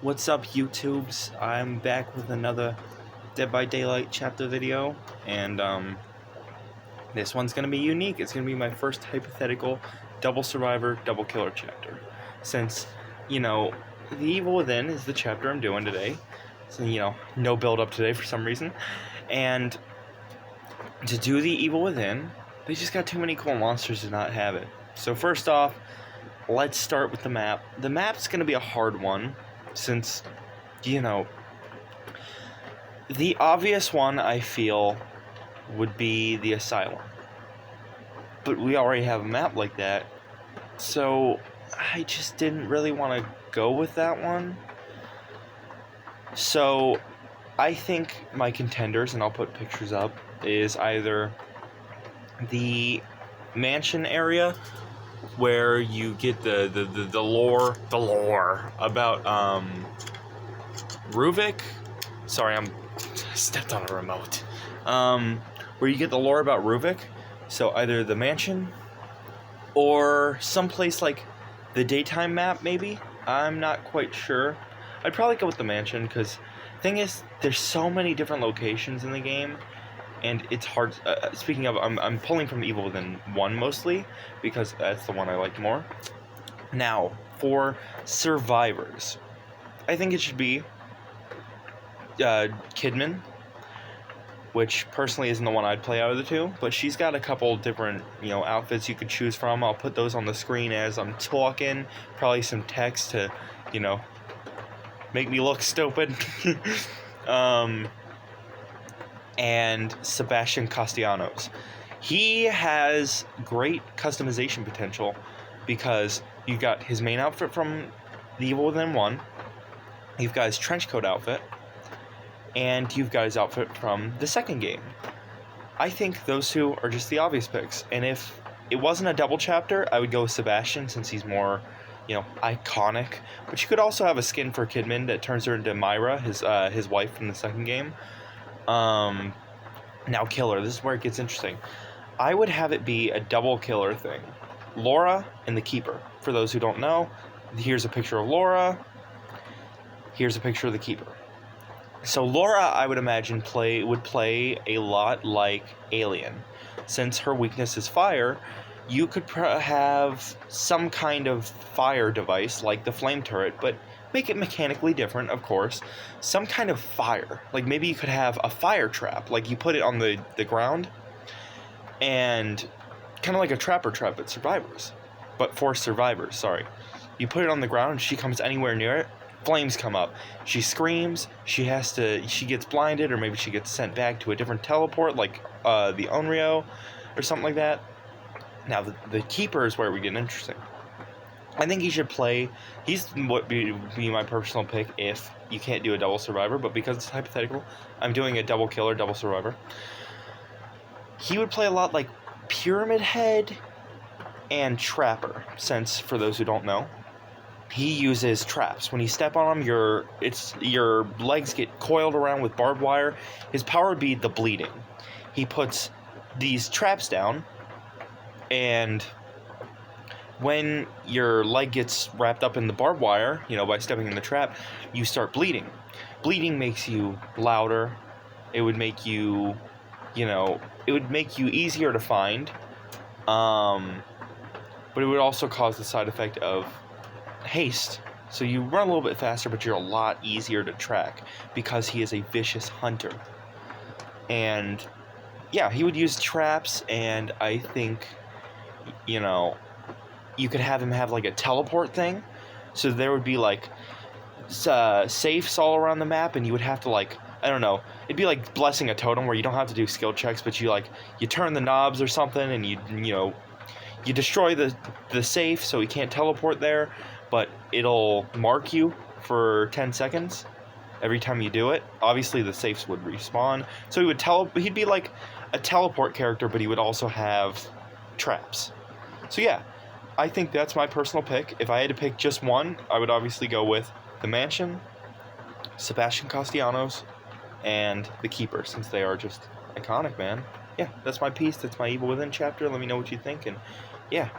What's up, YouTubes? I'm back with another Dead by Daylight chapter video, and this one's gonna be unique. It's gonna be my first hypothetical double survivor, double killer chapter. Since, The Evil Within is the chapter I'm doing today. So, no build up today for some reason. And to do the Evil Within, they just got too many cool monsters to not have it. So first off, let's start with the map. The map's gonna be a hard one, since, the obvious one, I feel, would be the Asylum. But we already have a map like that, so I just didn't really want to go with that one. So I think my contenders, and I'll put pictures up, is either the mansion area, where you get the lore about Ruvik. Sorry, I stepped on a remote. Where you get the lore about Ruvik. So either the mansion or someplace like the daytime map, maybe. I'm not quite sure. I'd probably go with the mansion because the thing is, there's so many different locations in the game. And it's hard. Speaking of, I'm pulling from Evil Within 1 mostly, because that's the one I liked more. Now, for survivors, I think it should be Kidman, which personally isn't the one I'd play out of the two, but she's got a couple different, outfits you could choose from. I'll put those on the screen as I'm talking, probably some text to, make me look stupid. And Sebastian Castellanos. He has great customization potential because you've got his main outfit from The Evil Within 1, you've got his trench coat outfit, and you've got his outfit from the second game. I think those two are just the obvious picks, and if it wasn't a double chapter, I would go with Sebastian since he's more, iconic. But you could also have a skin for Kidman that turns her into Myra, his wife from the second game. Now killer, this is where it gets interesting. I would have it be a double killer thing. Laura and the Keeper. For those who don't know, here's a picture of Laura. Here's a picture of the Keeper. So Laura, I would imagine, would play a lot like Alien. Since her weakness is fire, you could have some kind of fire device like the flame turret, but make it mechanically different, of course. Some kind of fire. Like maybe you could have a fire trap. Like you put it on the ground, and kind of like a trapper trap at Survivors. But for Survivors, sorry. You put it on the ground, and she comes anywhere near it, flames come up. She screams, she gets blinded, or maybe she gets sent back to a different teleport, like the Onryo, or something like that. Now, the Keeper is where we get interesting. I think he should play. He's what be my personal pick if you can't do a double survivor, but because it's hypothetical, I'm doing a double killer, double survivor. He would play a lot like Pyramid Head and Trapper, since, for those who don't know, he uses traps. When you step on him, your legs get coiled around with barbed wire. His power would be the bleeding. He puts these traps down, and when your leg gets wrapped up in the barbed wire, by stepping in the trap, you start bleeding. Bleeding makes you louder. It would make you, easier to find. But it would also cause the side effect of haste. So you run a little bit faster, but you're a lot easier to track because he is a vicious hunter. And yeah, he would use traps, and I think, you could have him have like a teleport thing. So there would be like safes all around the map, and you would have to it'd be like blessing a totem where you don't have to do skill checks, but you turn the knobs or something, and you destroy the safe so he can't teleport there, but it'll mark you for 10 seconds every time you do it. Obviously the safes would respawn, so he'd be like a teleport character, but he would also have traps. So yeah, I think that's my personal pick. If I had to pick just one, I would obviously go with the Mansion, Sebastian Castellanos, and the Keeper, since they are just iconic, man. Yeah, that's my piece. That's my Evil Within chapter. Let me know what you think, and yeah.